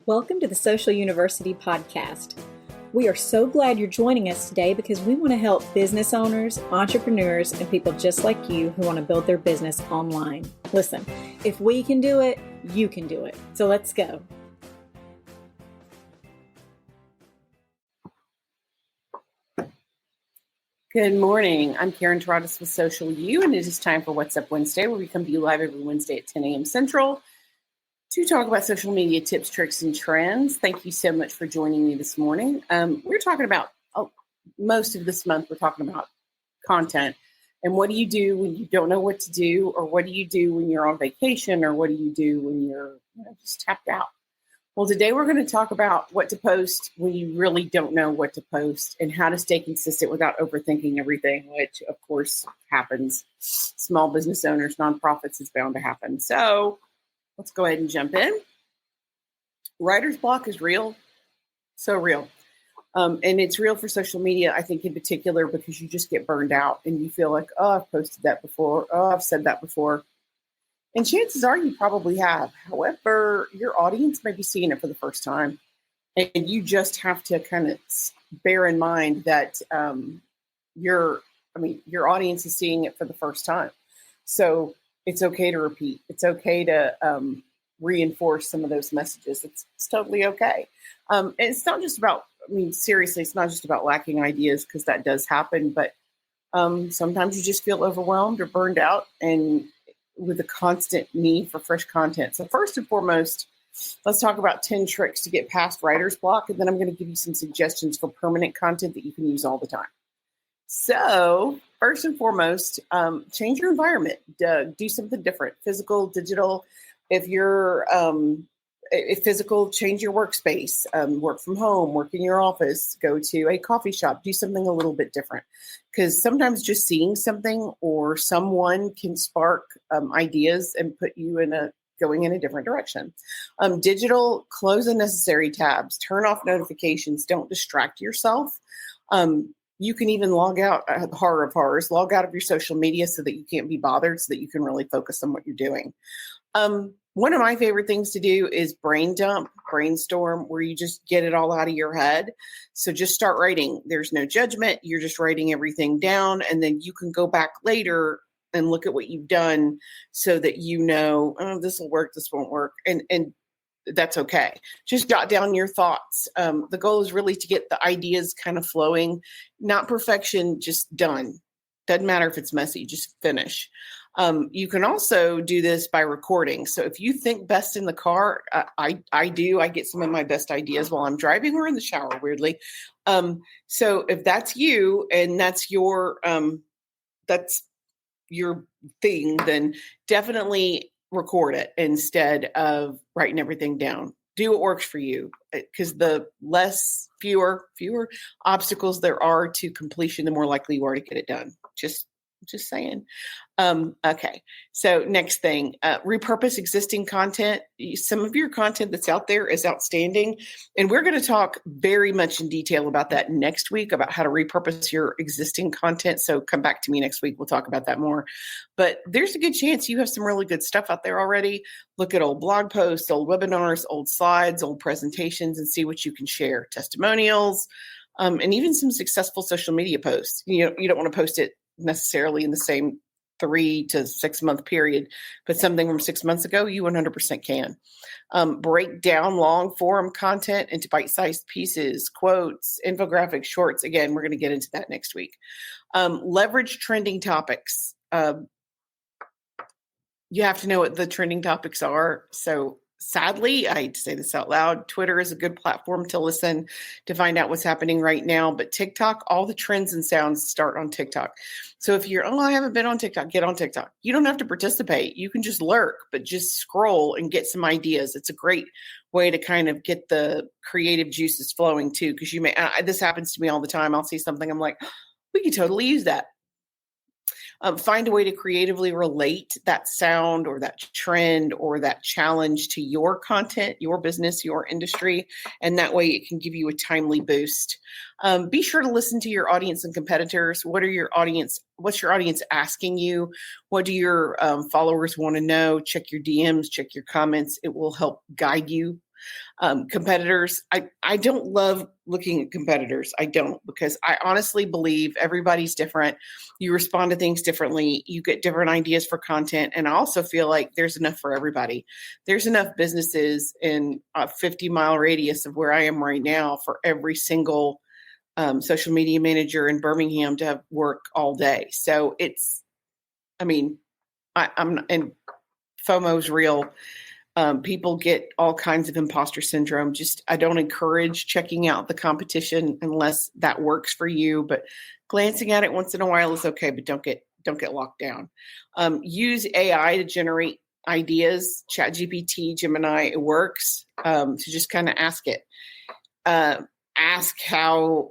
Welcome to the Social University podcast. We are so glad you're joining us today because we want to help business owners, entrepreneurs, and people just like you who want to build their business online. Listen, if we can do it, you can do it. So let's go. Good morning. I'm Karen Taradis with Social U, and it is time for What's Up Wednesday, where we come to you live every Wednesday at 10 a.m. Central to talk about social media tips, tricks, and trends. Thank you so much for joining me this morning. We're talking about, most of this month, we're talking about content. And what do you do when you don't know what to do? Or what do you do when you're on vacation? Or what do you do when you're just tapped out? Well, today we're going to talk about what to post when you really don't know what to post and how to stay consistent without overthinking everything, which, of course, happens. Small business owners, nonprofits, is bound to happen. So let's go ahead and jump in. Writer's block is real, so real. And it's real for social media, I think, in particular, because you just get burned out and you feel like, oh, I've posted that before. Oh, I've said that before. And chances are you probably have. However, your audience may be seeing it for the first time. And you just have to kind of bear in mind that your audience is seeing it for the first time. So it's okay to repeat. It's okay to reinforce some of those messages. It's totally okay. And it's not just about, seriously, it's not just about lacking ideas, because that does happen. But sometimes you just feel overwhelmed or burned out and with a constant need for fresh content. So first and foremost, let's talk about 10 tricks to get past writer's block. And then I'm going to give you some suggestions for permanent content that you can use all the time. So first and foremost, change your environment. Do something different, physical, digital. If you're if physical, change your workspace, work from home, work in your office, go to a coffee shop, do something a little bit different. Because sometimes just seeing something or someone can spark ideas and put you going in a different direction. Digital, close unnecessary tabs, turn off notifications, don't distract yourself. You can even log out, horror of horrors, log out of your social media so that you can't be bothered, so that you can really focus on what you're doing. One of my favorite things to do is brainstorm, where you just get it all out of your head. So just start writing. There's no judgment. You're just writing everything down, and then you can go back later and look at what you've done so that you know, oh, this will work, this won't work. And that's okay. Just jot down your thoughts. The goal is really to get the ideas kind of flowing, not perfection, just done. Doesn't matter if it's messy, just finish. You can also do this by recording. So if you think best in the car, I do. I get some of my best ideas while I'm driving or in the shower, weirdly. So if that's you and that's your thing, then definitely record it instead of writing everything down. Do what works for you, because the fewer obstacles there are to completion, the more likely you are to get it done. Just saying. Okay. So next thing, repurpose existing content. Some of your content that's out there is outstanding. And we're going to talk very much in detail about that next week, about how to repurpose your existing content. So come back to me next week. We'll talk about that more. But there's a good chance you have some really good stuff out there already. Look at old blog posts, old webinars, old slides, old presentations, and see what you can share. Testimonials, and even some successful social media posts. You don't want to post it necessarily in the same 3 to 6 month period, but something from 6 months ago, you 100% can. Break down long form content into bite-sized pieces, quotes, infographics, shorts. Again, we're going to get into that next week. Leverage trending topics. You have to know what the trending topics are. So sadly, I hate to say this out loud, Twitter is a good platform to listen to find out what's happening right now. But TikTok, all the trends and sounds start on TikTok. So if you're, I haven't been on TikTok, get on TikTok. You don't have to participate. You can just lurk, but just scroll and get some ideas. It's a great way to kind of get the creative juices flowing too. Because this happens to me all the time. I'll see something, I'm like, we could totally use that. Find a way to creatively relate that sound or that trend or that challenge to your content, your business, your industry, and that way it can give you a timely boost. Be sure to listen to your audience and competitors. What's your audience asking you? What do your followers want to know? Check your DMs, check your comments. It will help guide you Competitors, I don't love looking at competitors. I don't, because I honestly believe everybody's different. You respond to things differently. You get different ideas for content. And I also feel like there's enough for everybody. There's enough businesses in a 50-mile radius of where I am right now for every single social media manager in Birmingham to have work all day. So and FOMO's real. People get all kinds of imposter syndrome. I don't encourage checking out the competition unless that works for you, but glancing at it once in a while is okay, but don't get locked down. Use AI to generate ideas. ChatGPT, Gemini, it works. So just kind of ask it. Ask how,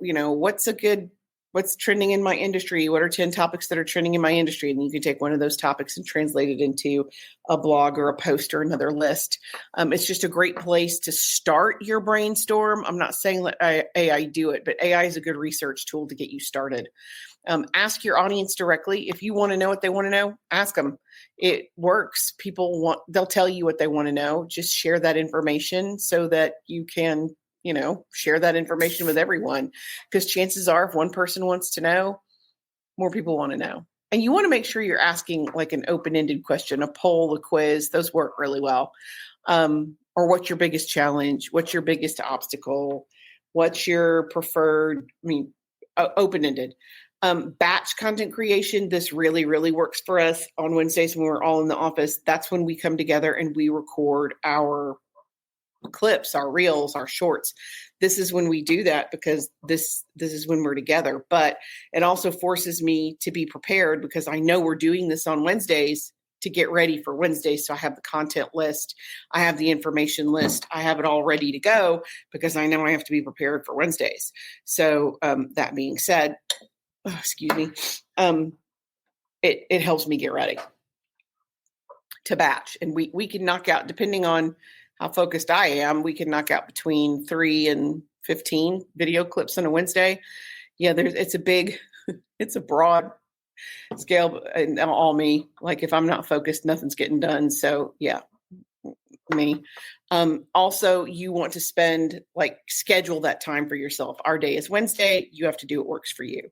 what's trending in my industry? What are 10 topics that are trending in my industry? And you can take one of those topics and translate it into a blog or a post or another list. It's just a great place to start your brainstorm. I'm not saying let AI do it, but AI is a good research tool to get you started. Ask your audience directly. If you want to know what they want to know, ask them. It works. They'll tell you what they want to know. Just share that information so that you can share that information with everyone, because chances are if one person wants to know, more people want to know. And you want to make sure you're asking like an open-ended question, a poll, a quiz. Those work really well. Or what's your biggest challenge? What's your biggest obstacle? What's your preferred, open-ended. Batch content creation. This really, really works for us on Wednesdays when we're all in the office. That's when we come together and we record our clips, our reels, our shorts. This is when we do that, because this is when we're together. But it also forces me to be prepared, because I know we're doing this on Wednesdays to get ready for Wednesdays. So I have the content list, I have the information list, I have it all ready to go, because I know I have to be prepared for Wednesdays. So that being said, excuse me, it helps me get ready to batch. And we can knock out, depending on how focused I am, we can knock out between 3 and 15 video clips on a Wednesday. Yeah, it's a broad scale, and all me. Like if I'm not focused, nothing's getting done. So yeah, me. Also, you want to schedule that time for yourself. Our day is Wednesday. You have to do what works for you.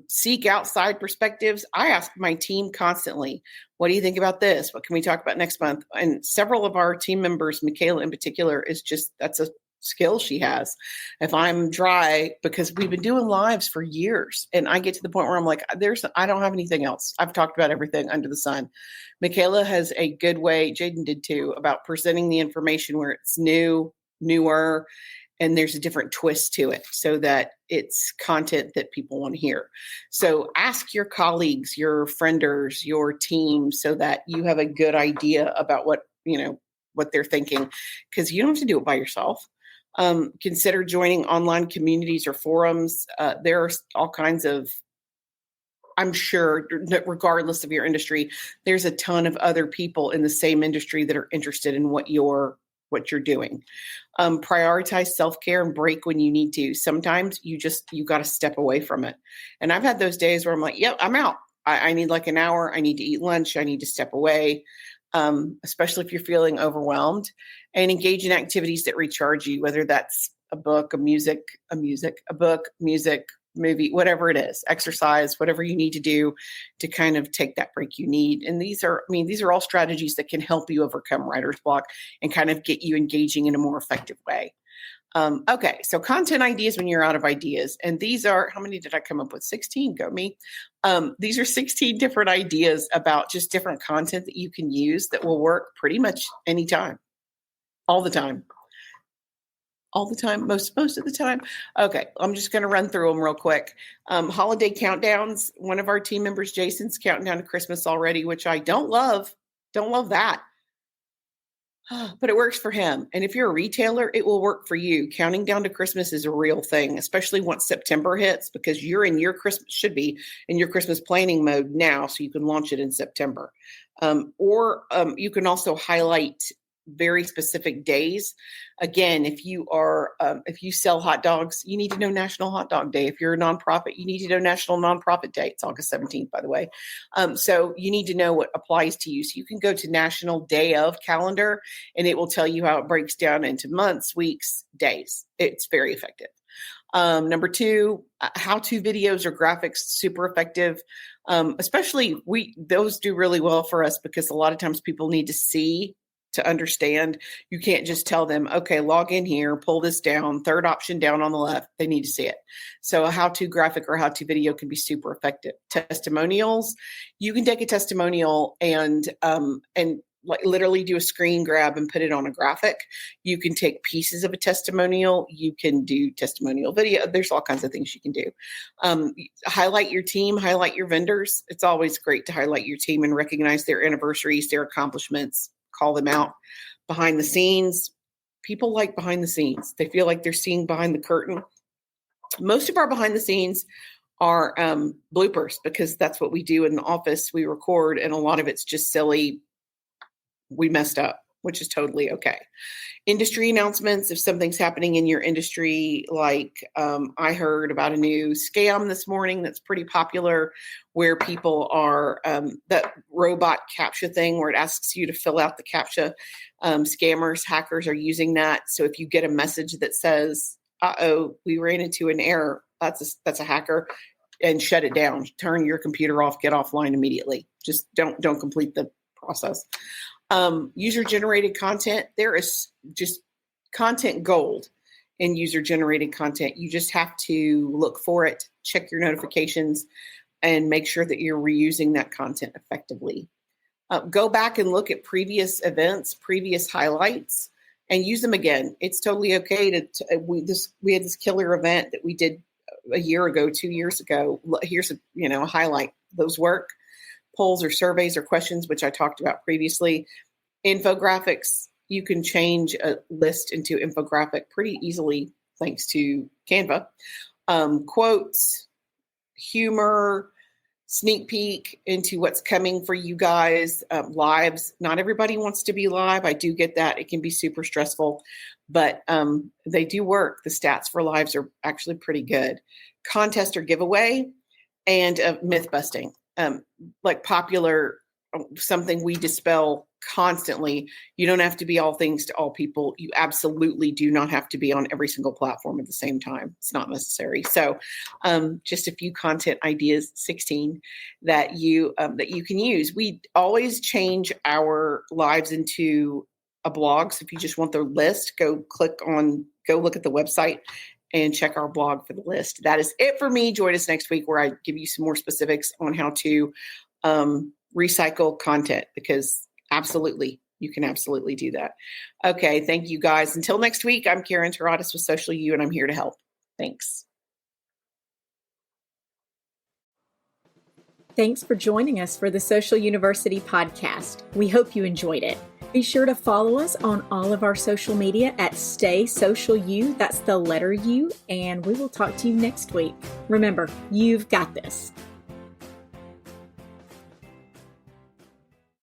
Seek outside perspectives. I ask my team constantly, what do you think about this? What can we talk about next month? And several of our team members, Michaela in particular, that's a skill she has. If I'm dry, because we've been doing lives for years, and I get to the point where I'm like, I don't have anything else. I've talked about everything under the sun. Michaela has a good way, Jaden did too, about presenting the information where it's newer, and there's a different twist to it so that it's content that people want to hear. So ask your colleagues, your frienders, your team, so that you have a good idea about what they're thinking, because you don't have to do it by yourself. Consider joining online communities or forums. There are all kinds of, I'm sure, regardless of your industry, there's a ton of other people in the same industry that are interested in what you're doing. Prioritize self-care and break when you need to. Sometimes you got to step away from it. And I've had those days where I'm like, yep, I'm out. I need like an hour. I need to eat lunch. I need to step away. Especially if you're feeling overwhelmed, and engage in activities that recharge you, whether that's a book, a book, music, movie, whatever it is, exercise, whatever you need to do to kind of take that break you need. And these are all strategies that can help you overcome writer's block and kind of get you engaging in a more effective way. Okay, so content ideas when you're out of ideas. And these are, how many did I come up with? 16, go me. These are 16 different ideas about just different content that you can use that will work pretty much anytime, all the time. Most of the time. Okay, I'm just going to run through them real quick. Holiday countdowns. One of our team members, Jason's counting down to Christmas already, which I don't love. Don't love that. But it works for him. And if you're a retailer, it will work for you. Counting down to Christmas is a real thing, especially once September hits, because you're in your should be in your Christmas planning mode now, so you can launch it in September. Or you can also highlight very specific days. Again, if you sell hot dogs, you need to know National Hot Dog Day. If you're a nonprofit, you need to know National Nonprofit Day. It's August 17th, by the way. So you need to know what applies to you. So you can go to National Day of calendar, and it will tell you how it breaks down into months, weeks, days. It's very effective. Number two, how-to videos or graphics, super effective. Especially those do really well for us because a lot of times people need to see to understand. You can't just tell them, okay, log in here, pull this down, third option down on the left. They need to see it. So a how-to graphic or how-to video can be super effective. Testimonials, you can take a testimonial and like literally do a screen grab and put it on a graphic. You can take pieces of a testimonial. You can do testimonial video. There's all kinds of things you can do. Highlight your team, highlight your vendors. It's always great to highlight your team and recognize their anniversaries, their accomplishments, call them out. Behind the scenes, people like behind the scenes. They feel like they're seeing behind the curtain. Most of our behind the scenes are bloopers because that's what we do in the office. We record, and a lot of it's just silly. We messed up, which is totally okay. Industry announcements, if something's happening in your industry, like I heard about a new scam this morning that's pretty popular where people are, that robot CAPTCHA thing where it asks you to fill out the CAPTCHA. Scammers, hackers are using that. So if you get a message that says, uh-oh, we ran into an error, that's a hacker, and shut it down. Turn your computer off, get offline immediately. Just don't complete the process. User-generated content, there is just content gold in user-generated content. You just have to look for it, check your notifications, and make sure that you're reusing that content effectively. Go back and look at previous events, previous highlights, and use them again. It's totally okay we had this killer event that we did a year ago, 2 years ago. Here's a highlight. Those work. Polls or surveys or questions, which I talked about previously. Infographics, you can change a list into infographic pretty easily thanks to Canva. Quotes, humor, sneak peek into what's coming for you guys. Lives, not everybody wants to be live. I do get that. It can be super stressful, but they do work. The stats for lives are actually pretty good. Contest or giveaway, and myth busting. Like popular, something we dispel constantly. You don't have to be all things to all people. You absolutely do not have to be on every single platform at the same time. It's not necessary. So just a few content ideas, 16, that you can use. We always change our lives into a blog. So if you just want the list, go look at the website and check our blog for the list. That is it for me. Join us next week where I give you some more specifics on how to recycle content, because you can absolutely do that. Okay, thank you guys. Until next week, I'm Karen Taradas with Social U, and I'm here to help. Thanks. Thanks for joining us for the Social University podcast. We hope you enjoyed it. Be sure to follow us on all of our social media at Stay Social U. That's the letter U. And we will talk to you next week. Remember, you've got this.